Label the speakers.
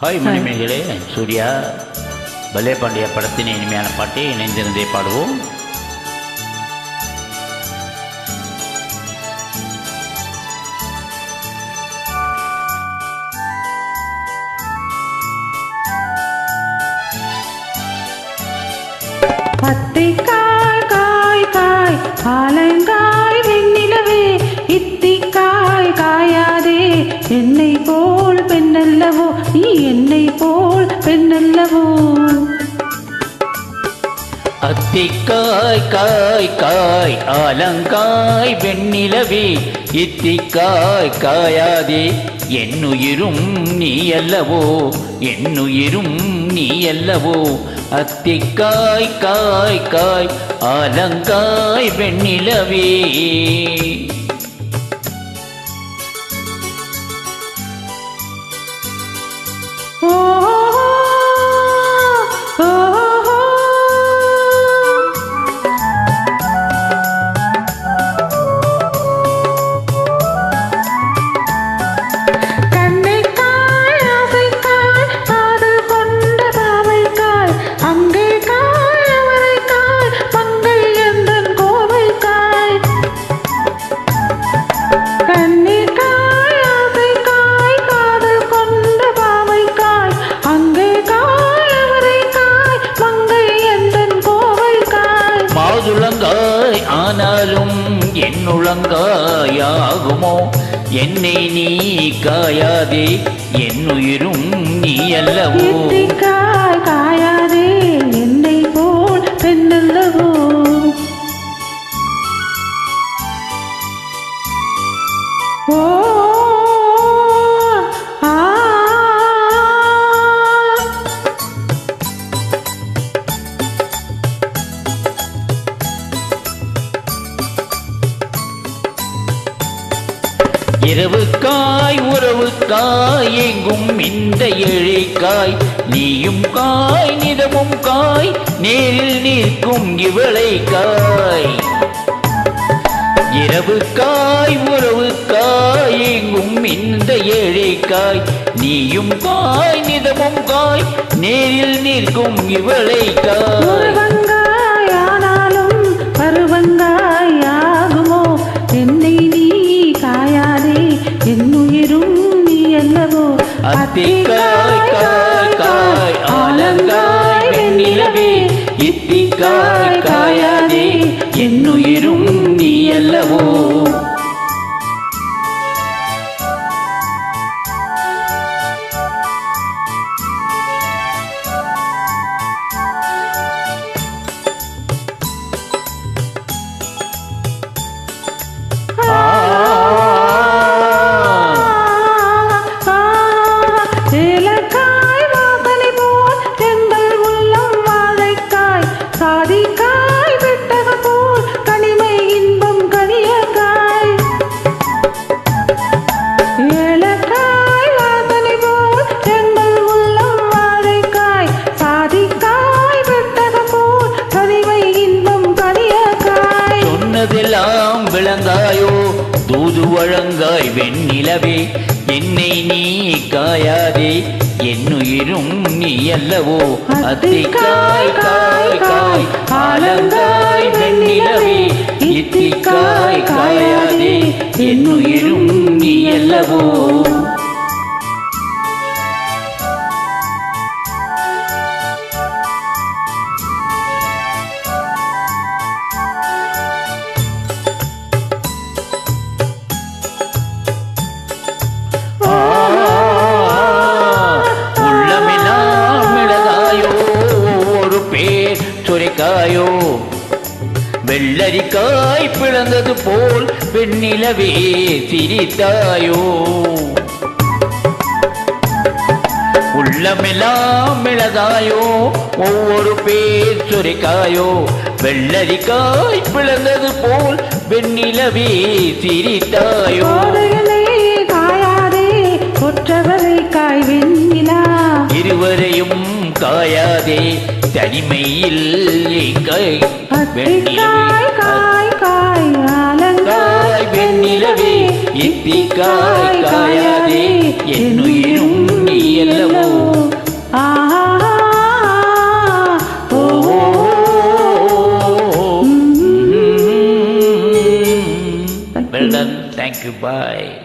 Speaker 1: Hi Manimegalai, Surya பலே பாண்டியா படத்தின் இனிமையான பாட்டை இணைந்திருந்தே பாடுவோம்.
Speaker 2: அத்திக்காய் காய் காய் ஆலங்காய் வெண்ணிலவே இத்திக்காய் காயாதே என்னை போல் பெண்ணல்லவோ நீ என்னை போல் பெண்ணல்லவோ.
Speaker 1: அத்திக்காய் காய் காய் ஆலங்காய் வெண்ணிலவே இத்திக்காய் காயாதே என்னுயிரும் நீ அல்லவோ என்னுயிரும் நீ அல்லவோ. அத்திக்காய் காய் காய் ஆலங்காய் வெண்ணிலவே. மாதுளங்காய் ஆனாலும் என்னுளங்காயாகுமோ என்னை நீ காயாதே என்னுயிரும் நீ அல்லவோ.
Speaker 2: காயாதே என்னை போல் பெண்ணல்லவோ. ஓ
Speaker 1: இரவுக்காய் உறவுக்காய் எங்கும் இந்த ஏழைக்காய் நீயும் காய் நிதமும் காய் நேரில் நிற்கும் இவளை காய். இரவுக்காய் உறவுக்காய் எங்கும் இந்த ஏழைக்காய் நீயும் காய் நிதமும் காய் நேரில் நிற்கும் இவளை காய்.
Speaker 2: ஆனாலும் பருவங்காய் ஆகுமோ என்னை நீ காயாதே என்னுயிரும் நீ அல்லவோ.
Speaker 1: அத்திக்காய் காய் காய் ஆலங்காய் வெண்ணிலவே இத்திக்காய் காயாதே என்னுயிரும் நீ அல்லவோ. சொன்னதெல்லாம் விளங்காயோ தூது வழங்காய் வெண்ணிலவே என்னை நீ காயாதே என்னுயிரும் நீ அல்லவோ. அத்திக்காய் காய் காய் ஆலங்காய் வெண்ணிலவே இத்திக்காய் காயாதே என்னுயிரும் நீ அல்லவோ. சுரைக்காயோ வெள்ளரிக்காய் பிளந்தது போல் வெண்ணிலவே சிரித்தாயோ. உள்ளமெல்லாம் மிளகாயோ ஒவ்வொரு பேர் சுரைக்காயோ வெள்ளரிக்காய் பிளந்தது போல் வெண்ணிலவே சிரித்தாயோ.
Speaker 2: காயாதே கொற்றவரை காய் வெண்ணிலா
Speaker 1: இருவரையும் காயாதே தனிமையில்
Speaker 2: வெண்ணிலவே காய் காய் ஆலங்காய் வெண்ணிலவே
Speaker 1: இத்திக்காய் காயாதே என்னுயிரும் நீ அல்லவோ. Well done. தேங்க்யூ. பாய்.